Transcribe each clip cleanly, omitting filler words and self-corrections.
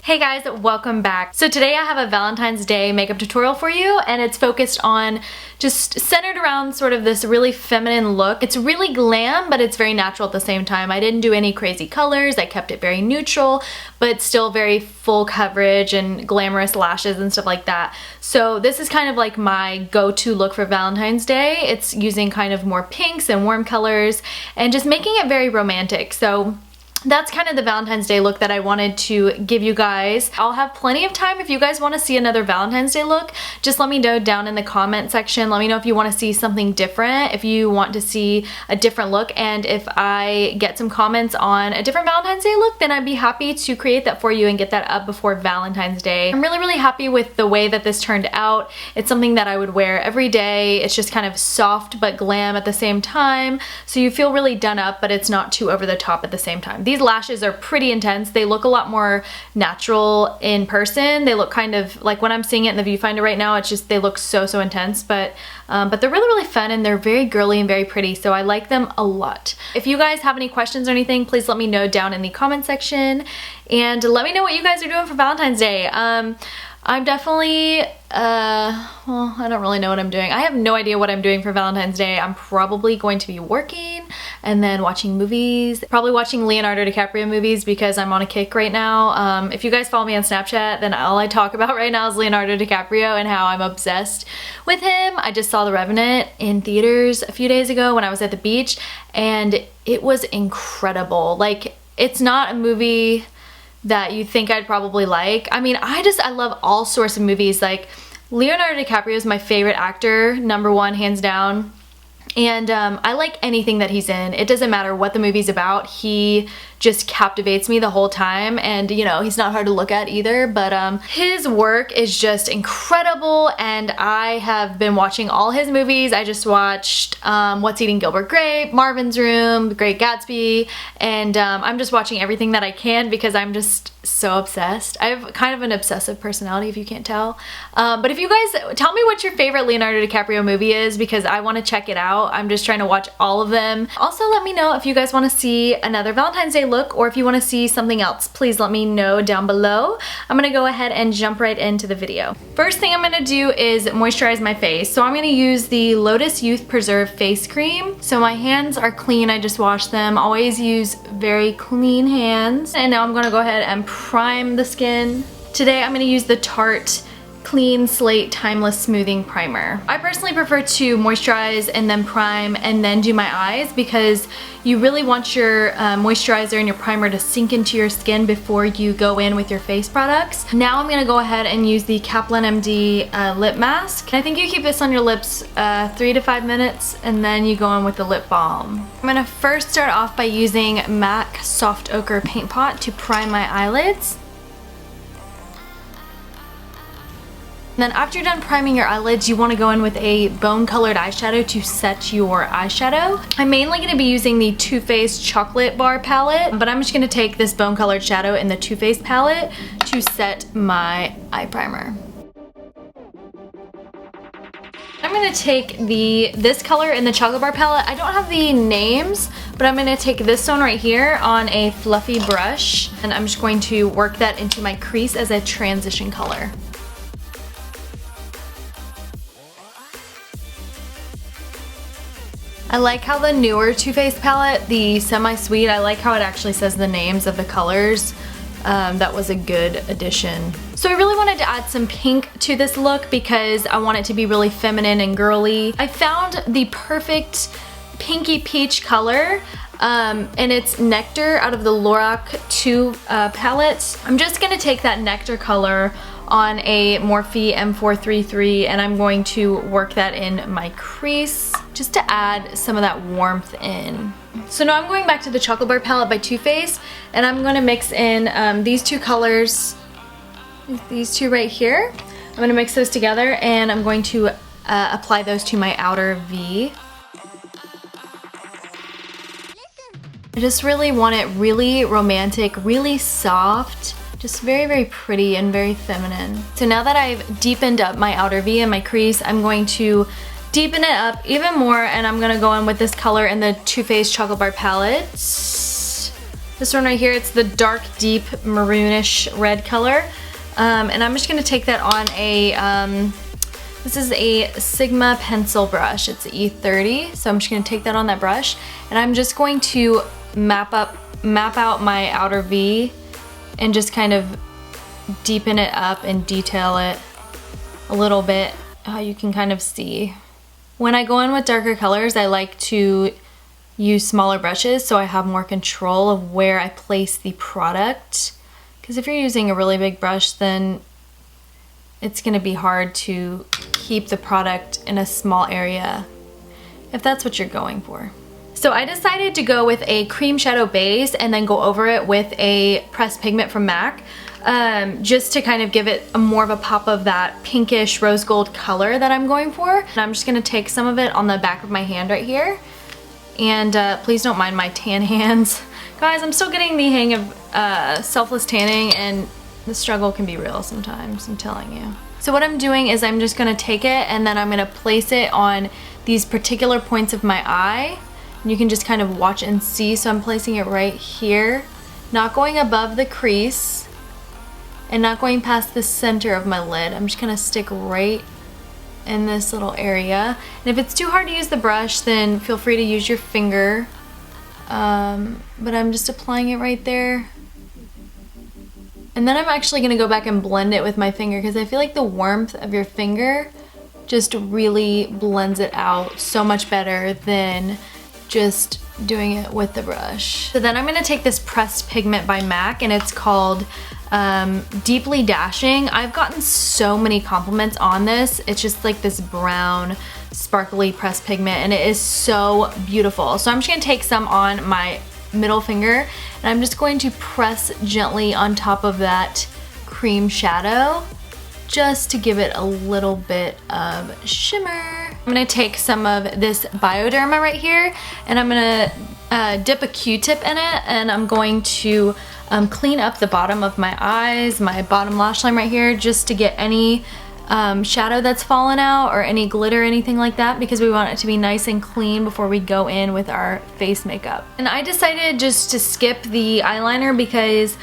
Hey guys, welcome back. So today I have a Valentine's Day makeup tutorial for you, and it's focused on just centered around sort of this really feminine look. It's really glam, but it's very natural at the same time. I didn't do any crazy colors. I kept it very neutral, but still very full coverage and glamorous lashes and stuff like that. So this is kind of like my go-to look for Valentine's Day. It's using kind of more pinks and warm colors and just making it very romantic. So that's kind of the Valentine's Day look that I wanted to give you guys. I'll have plenty of time if you guys want to see another Valentine's Day look. Just let me know down in the comment section. Let me know if you want to see something different, if you want to see a different look, and if I get some comments on a different Valentine's Day look, then I'd be happy to create that for you and get that up before Valentine's Day. I'm really happy with the way that this turned out. It's something that I would wear every day. It's just kind of soft but glam at the same time, so you feel really done up, but it's not too over the top at the same time. These lashes are pretty intense. They look a lot more natural in person. They look kind of like when I'm seeing it in the viewfinder right now, it's just they look so intense, but they're really fun and they're very girly and very pretty, so I like them a lot. If you guys have any questions or anything, please let me know down in the comment section and let me know what you guys are doing for Valentine's Day. I'm definitely, well, I don't really know what I'm doing. I have no idea what I'm doing for Valentine's Day. I'm probably going to be working and then watching movies. Probably watching Leonardo DiCaprio movies because I'm on a kick right now. If you guys follow me on Snapchat, then all I talk about right now is Leonardo DiCaprio and how I'm obsessed with him. I just saw The Revenant in theaters a few days ago when I was at the beach, and it was incredible. Like, it's not a movie that you think I'd probably like. I mean, I love all sorts of movies. Like, Leonardo DiCaprio is my favorite actor, #1 hands down. And I like anything that he's in. It doesn't matter what the movie's about. He just captivates me the whole time, and you know, he's not hard to look at either, but his work is just incredible, and I have been watching all his movies. I just watched What's Eating Gilbert Grape, Marvin's Room, The Great Gatsby, and I'm just watching everything that I can because I'm just so obsessed. I have kind of an obsessive personality, if you can't tell. But if you guys, tell me what your favorite Leonardo DiCaprio movie is because I want to check it out. I'm just trying to watch all of them. Also, let me know if you guys want to see another Valentine's Day look or if you want to see something else. Please let me know down below. I'm gonna go ahead and jump right into the video. First thing I'm gonna do is moisturize my face. So I'm gonna use the Lotus Youth Preserve face cream. So my hands are clean, I just washed them. Always use very clean hands. And now I'm gonna go ahead and prime the skin. Today I'm gonna use the Tarte Clean Slate Timeless Smoothing Primer. I personally prefer to moisturize and then prime and then do my eyes because you really want your moisturizer and your primer to sink into your skin before you go in with your face products. Now I'm gonna go ahead and use the Kaplan MD lip mask. I think you keep this on your lips 3 to 5 minutes and then you go in with the lip balm. I'm gonna first start off by using MAC Soft Ochre Paint Pot to prime my eyelids. Then after you're done priming your eyelids, you want to go in with a bone-colored eyeshadow to set your eyeshadow. I'm mainly going to be using the Too Faced Chocolate Bar palette, but I'm just going to take this bone-colored shadow in the Too Faced palette to set my eye primer. I'm going to take this color in the Chocolate Bar palette. I don't have the names, but I'm going to take this one right here on a fluffy brush, and I'm just going to work that into my crease as a transition color. I like how the newer Too Faced palette, the Semi-Sweet, I like how it actually says the names of the colors. That was a good addition. So I really wanted to add some pink to this look because I want it to be really feminine and girly. I found the perfect pinky peach color, and it's Nectar out of the Lorac 2 palette. I'm just gonna take that Nectar color on a Morphe M433 and I'm going to work that in my crease just to add some of that warmth in. So now I'm going back to the Chocolate Bar palette by Too Faced and I'm going to mix in these two colors, these two right here. I'm going to mix those together and I'm going to apply those to my outer V. I just really want it really romantic, really soft. Just very pretty and very feminine. So now that I've deepened up my outer V and my crease, I'm going to deepen it up even more and I'm gonna go in with this color in the Too Faced Chocolate Bar palette. This one right here, it's the dark, deep maroonish red color. And I'm just gonna take that on a, this is a Sigma pencil brush. It's E30, so I'm just gonna take that on that brush, and I'm just going to map out my outer V and just kind of deepen it up and detail it a little bit. You can kind of see. When I go in with darker colors, I like to use smaller brushes so I have more control of where I place the product. Because if you're using a really big brush, then it's gonna be hard to keep the product in a small area if that's what you're going for. So I decided to go with a cream shadow base and then go over it with a pressed pigment from MAC. Just to kind of give it more of a pop of that pinkish rose gold color that I'm going for. And I'm just gonna take some of it on the back of my hand right here. And please don't mind my tan hands. Guys, I'm still getting the hang of selfless tanning, and the struggle can be real sometimes, I'm telling you. So what I'm doing is I'm just gonna take it and then I'm gonna place it on these particular points of my eye. And you can just kind of watch and see. So I'm placing it right here, not going above the crease and not going past the center of my lid. I'm just gonna stick right in this little area. And if it's too hard to use the brush, then feel free to use your finger. But I'm just applying it right there. And then I'm actually gonna go back and blend it with my finger because I feel like the warmth of your finger just really blends it out so much better than just doing it with the brush. So then I'm gonna take this pressed pigment by MAC, and it's called Deeply Dashing. I've gotten so many compliments on this. It's just like this brown sparkly pressed pigment, and it is so beautiful. So I'm just gonna take some on my middle finger, and I'm just going to press gently on top of that cream shadow just to give it a little bit of shimmer. I'm gonna take some of this Bioderma right here, and I'm gonna dip a Q-tip in it, and I'm going to clean up the bottom of my eyes, my bottom lash line right here, just to get any shadow that's fallen out or any glitter or anything like that, because we want it to be nice and clean before we go in with our face makeup. And I decided just to skip the eyeliner because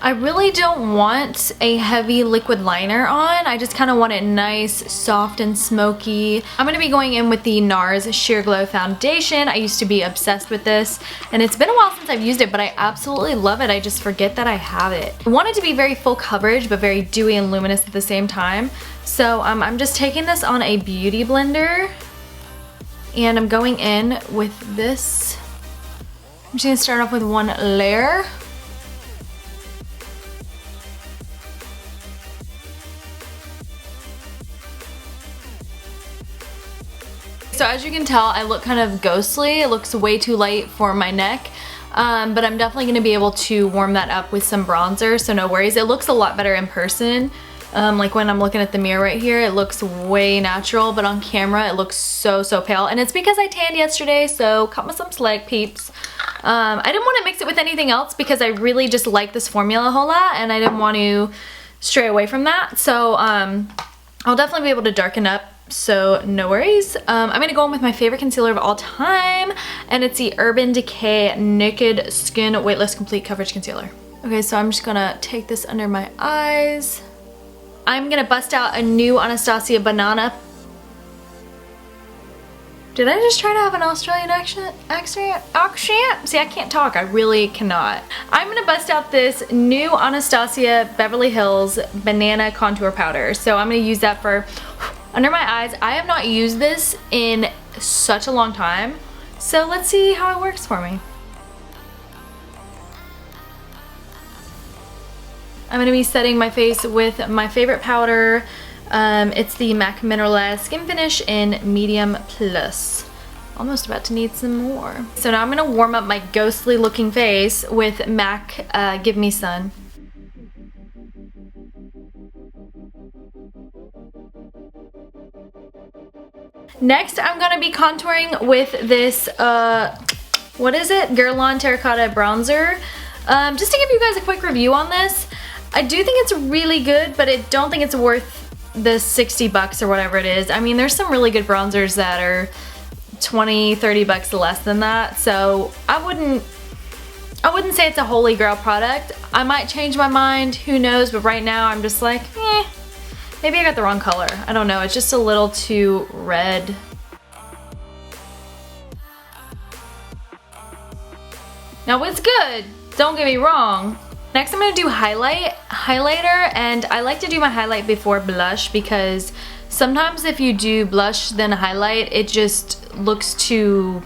I really don't want a heavy liquid liner on. I just kind of want it nice, soft, and smoky. I'm going to be going in with the NARS Sheer Glow Foundation. I used to be obsessed with this, and it's been a while since I've used it, but I absolutely love it. I just forget that I have it. I want it to be very full coverage, but very dewy and luminous at the same time. So I'm just taking this on a beauty blender, and I'm going in with this. I'm just going to start off with one layer. So as you can tell, I look kind of ghostly. It looks way too light for my neck, but I'm definitely going to be able to warm that up with some bronzer, so no worries. It looks a lot better in person. Like when I'm looking at the mirror right here, it looks way natural, but on camera it looks so pale. And it's because I tanned yesterday, so cut me some slack, peeps. I didn't want to mix it with anything else because I really just like this formula a whole lot, and I didn't want to stray away from that. So I'll definitely be able to darken up, so no worries. I'm gonna go in with my favorite concealer of all time, and it's the Urban Decay Naked Skin Weightless Complete Coverage Concealer. Okay, so I'm just gonna take this under my eyes. I'm gonna bust out a new Anastasia Banana. Did I just try to have an Australian accent? See, I can't talk, I really cannot. I'm gonna bust out this new Anastasia Beverly Hills Banana Contour Powder. So I'm gonna use that for under my eyes. I have not used this in such a long time, so let's see how it works for me. I'm going to be setting my face with my favorite powder. It's the MAC Mineralized Skin Finish in Medium Plus. Almost about to need some more. So now I'm going to warm up my ghostly looking face with MAC Give Me Sun. Next, I'm gonna be contouring with this, what is it? Guerlain Terracotta Bronzer. Just to give you guys a quick review on this, I do think it's really good, but I don't think it's worth the 60 bucks or whatever it is. I mean, there's some really good bronzers that are 20, 30 bucks less than that, so I wouldn't I wouldn't say it's a holy grail product. I might change my mind, who knows, but right now I'm just like, maybe I got the wrong color. I don't know, it's just a little too red. Now it's good, don't get me wrong. Next I'm gonna do highlighter, and I like to do my highlight before blush because sometimes if you do blush then highlight, it just looks too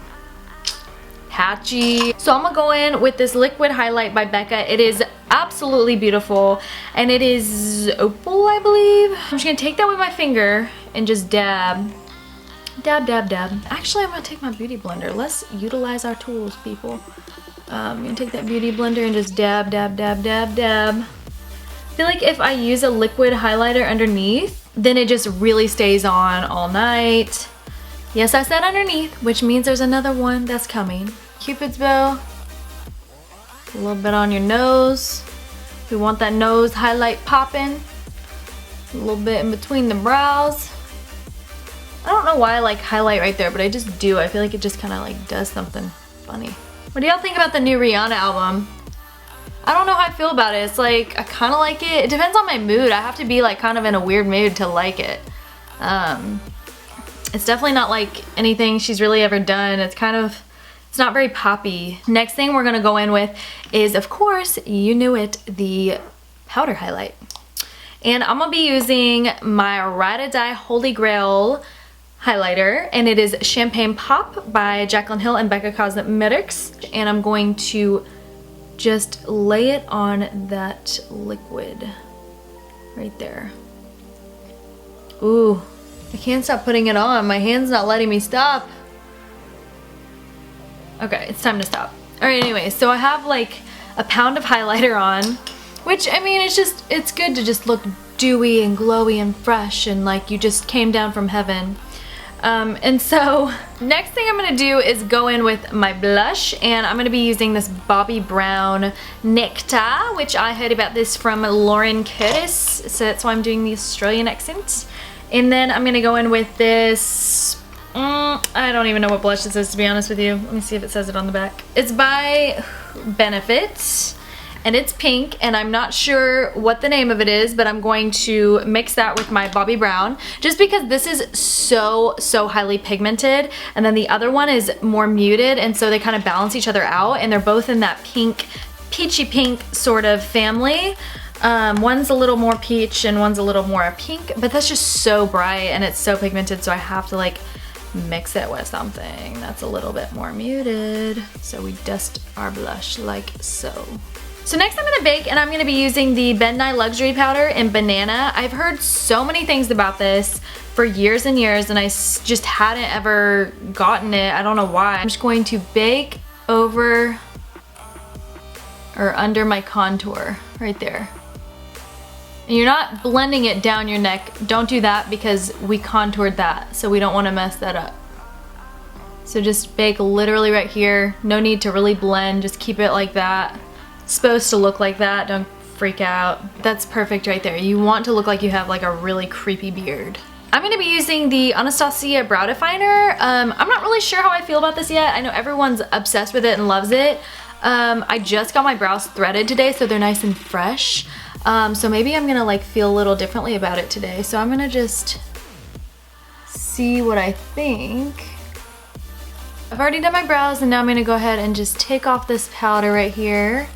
patchy. So I'm gonna go in with this liquid highlight by Becca. It is absolutely beautiful, and it is opal, I believe. I'm just gonna take that with my finger and just dab. Dab, dab, dab. Actually, I'm gonna take my beauty blender. Let's utilize our tools, people. I'm gonna take that beauty blender and just dab, dab, dab, dab, dab. I feel like if I use a liquid highlighter underneath, then it just really stays on all night. Yes, I said underneath, which means there's another one that's coming. Cupid's bow. A little bit on your nose. We want that nose highlight popping. A little bit in between the brows. I don't know why I like highlight right there, but I just do. I feel like it just kind of like does something funny. What do y'all think about the new Rihanna album? I don't know how I feel about it. It's like, I kind of like it. It depends on my mood. I have to be like kind of in a weird mood to like it. It's definitely not like anything she's really ever done. It's kind of, it's not very poppy. Next thing we're gonna go in with is, of course, you knew it, the powder highlight. And I'm gonna be using my Ride or Die Holy Grail highlighter, and it is Champagne Pop by Jaclyn Hill and Becca Cosmetics. And I'm going to just lay it on that liquid right there. Ooh, I can't stop putting it on. My hand's not letting me stop. Okay, it's time to stop. All right, anyway, so I have like a pound of highlighter on, which, I mean, it's good to just look dewy and glowy and fresh and like you just came down from heaven. And so next thing I'm gonna do is go in with my blush, and I'm gonna be using this Bobbi Brown Nectar, which I heard about this from Lauren Curtis, so that's why I'm doing the Australian accent. And then I'm gonna go in with this, I don't even know what blush this is, to be honest with you. Let me see if it says it on the back. It's by Benefit, and it's pink, and I'm not sure what the name of it is, but I'm going to mix that with my Bobbi Brown, just because this is so highly pigmented, and then the other one is more muted, and so they kind of balance each other out, and they're both in that pink, peachy pink sort of family. One's a little more peach and one's a little more pink, but that's just so bright and it's so pigmented, so I have to like mix it with something that's a little bit more muted. So we dust our blush like so. So next I'm gonna bake, and I'm gonna be using the Ben Nye Luxury Powder in Banana. I've heard so many things about this for years and years, and I just hadn't ever gotten it. I don't know why. I'm just going to bake over or under my contour right there. And you're not blending it down your neck. Don't do that because we contoured that, so we don't want to mess that up. So just bake literally right here. No need to really blend, just keep it like that. It's supposed to look like that, don't freak out. That's perfect right there. You want to look like you have like a really creepy beard. I'm gonna be using the Anastasia Brow Definer. I'm not really sure how I feel about this yet. I know everyone's obsessed with it and loves it. I just got my brows threaded today, so they're nice and fresh. So maybe I'm gonna like feel a little differently about it today. So I'm gonna just see what I think. I've already done my brows, and now I'm gonna go ahead and just take off this powder right here.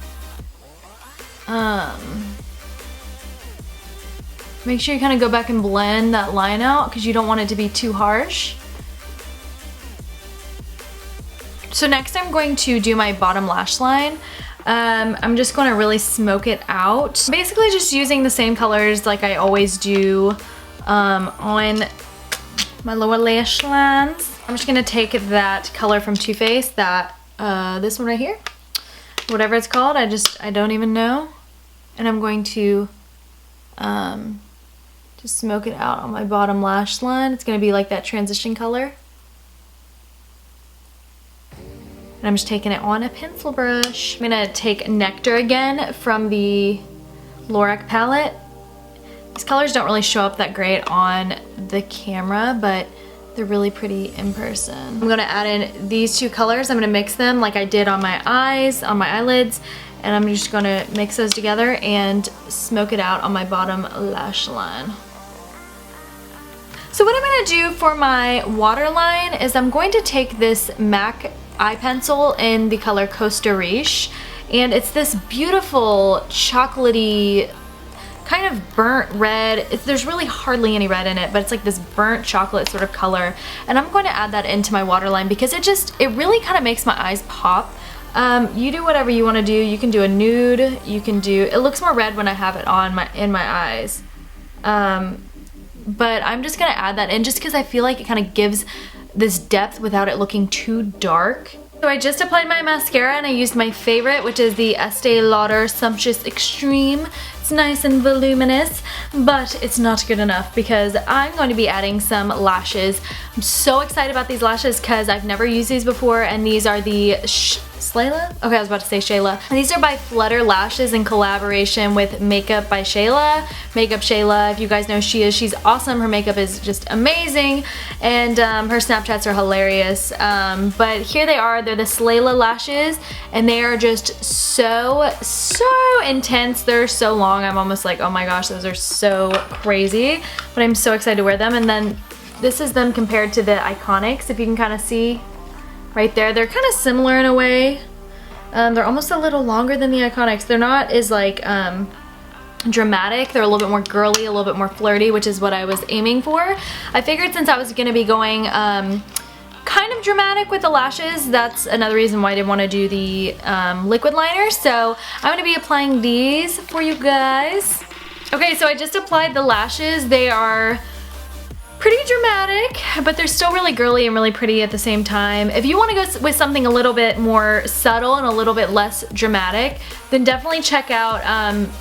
Make sure you kind of go back and blend that line out because you don't want it to be too harsh. So next I'm going to do my bottom lash line. I'm just going to really smoke it out. Basically just using the same colors like I always do on my lower lash lines. I'm just going to take that color from Too Faced, that this one right here, whatever it's called, I don't even know. And I'm going to just smoke it out on my bottom lash line. It's going to be like that transition color. And I'm just taking it on a pencil brush. I'm gonna take Nectar again from the Wrek palette. These colors don't really show up that great on the camera, but They're really pretty in person. I'm gonna add in these two colors. I'm gonna mix them like I did on my eyes, on my eyelids, and I'm just gonna mix those together and smoke it out on my bottom lash line. So what I'm gonna do for my waterline is I'm going to take this MAC eye pencil in the color Costa Riche, and it's this beautiful chocolatey kind of burnt red. There's really hardly any red in it, but it's like this burnt chocolate sort of color, and I'm going to add that into my waterline because it really kind of makes my eyes pop. You do whatever you want to do. You can do a nude, you can do, it looks more red when I have it on in my eyes, but I'm just gonna add that in just because I feel like it kind of gives this depth without it looking too dark. So I just applied my mascara and I used my favorite, which is the Estee Lauder Sumptuous Extreme. It's nice and voluminous, but it's not good enough because I'm going to be adding some lashes. I'm so excited about these lashes because I've never used these before, and these are the Shayla? Okay, I was about to say Shayla. And these are by Flutter Lashes in collaboration with Makeup by Shayla. Makeup Shayla, if you guys know she's awesome. Her makeup is just amazing, and her Snapchats are hilarious. But here they are. They're the Shayla lashes, and they are just so intense. They're so long. I'm almost like, oh my gosh, those are so crazy. But I'm so excited to wear them. And then this is them compared to the Iconics, if you can kind of see. Right there, they're kind of similar in a way. They're almost a little longer than the Iconics. They're not as like dramatic. They're a little bit more girly, a little bit more flirty, which is what I was aiming for. I figured since I was gonna be going kind of dramatic with the lashes, that's another reason why I didn't want to do the liquid liner. So I'm gonna be applying these for you guys. Okay, so I just applied the lashes. They are pretty dramatic, but they're still really girly and really pretty at the same time. If you want to go with something a little bit more subtle and a little bit less dramatic, then definitely check out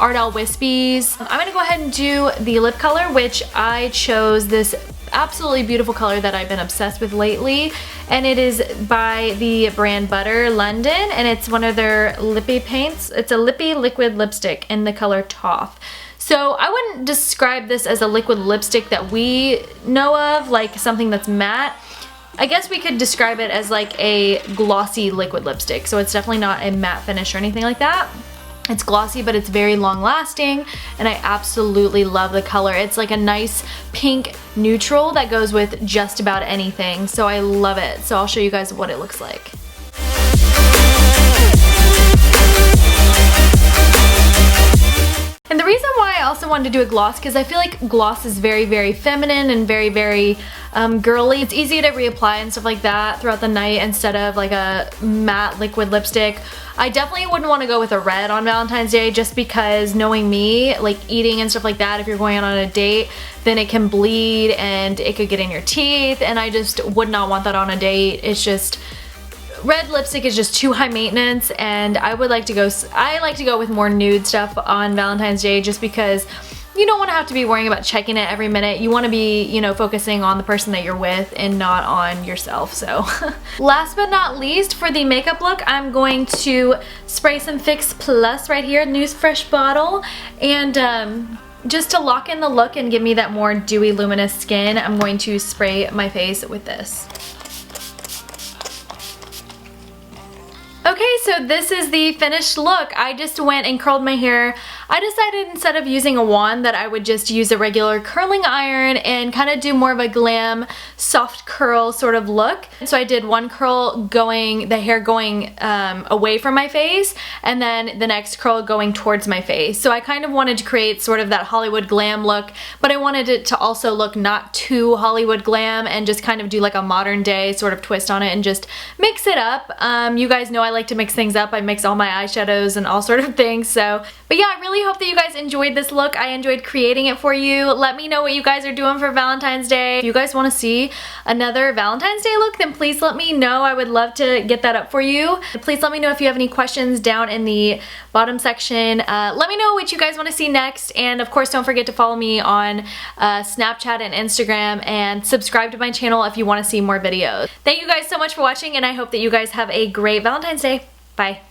Ardell Wispies. I'm gonna go ahead and do the lip color, which I chose this absolutely beautiful color that I've been obsessed with lately, and it is by the brand Butter London, and it's one of their lippy paints. It's a lippy liquid lipstick in the color Toff. So I wouldn't describe this as a liquid lipstick that we know of, like something that's matte. I guess we could describe it as like a glossy liquid lipstick. So it's definitely not a matte finish or anything like that. It's glossy, but it's very long lasting, and I absolutely love the color. It's like a nice pink neutral that goes with just about anything. So I love it. So I'll show you guys what it looks like. And the reason why I also wanted to do a gloss, because I feel like gloss is very feminine and very girly. It's easy to reapply and stuff like that throughout the night instead of like a matte liquid lipstick. I definitely wouldn't want to go with a red on Valentine's Day, just because knowing me, like eating and stuff like that, if you're going out on a date, then it can bleed and it could get in your teeth, and I just would not want that on a date. It's just, red lipstick is just too high maintenance, and I like to go with more nude stuff on Valentine's Day, just because you don't want to have to be worrying about checking it every minute. You want to be, you know, focusing on the person that you're with and not on yourself. So last but not least, for the makeup look, I'm going to spray some Fix Plus right here, News Fresh bottle, and just to lock in the look and give me that more dewy luminous skin, I'm going to spray my face with this. Okay, so this is the finished look. I just went and curled my hair. I decided instead of using a wand that I would just use a regular curling iron and kind of do more of a glam soft curl sort of look. So I did one curl going, the hair going away from my face, and then the next curl going towards my face. So I kind of wanted to create sort of that Hollywood glam look, but I wanted it to also look not too Hollywood glam and just kind of do like a modern day sort of twist on it and just mix it up. You guys know I like to mix things up. I mix all my eyeshadows and all sort of things. So, but yeah, I really hope that you guys enjoyed this look. I enjoyed creating it for you. Let me know what you guys are doing for Valentine's Day. If you guys want to see another Valentine's Day look, then please let me know. I would love to get that up for you. Please let me know if you have any questions down in the bottom section. Let me know what you guys want to see next, and of course don't forget to follow me on Snapchat and Instagram, and subscribe to my channel if you want to see more videos. Thank you guys so much for watching, and I hope that you guys have a great Valentine's Day. Bye.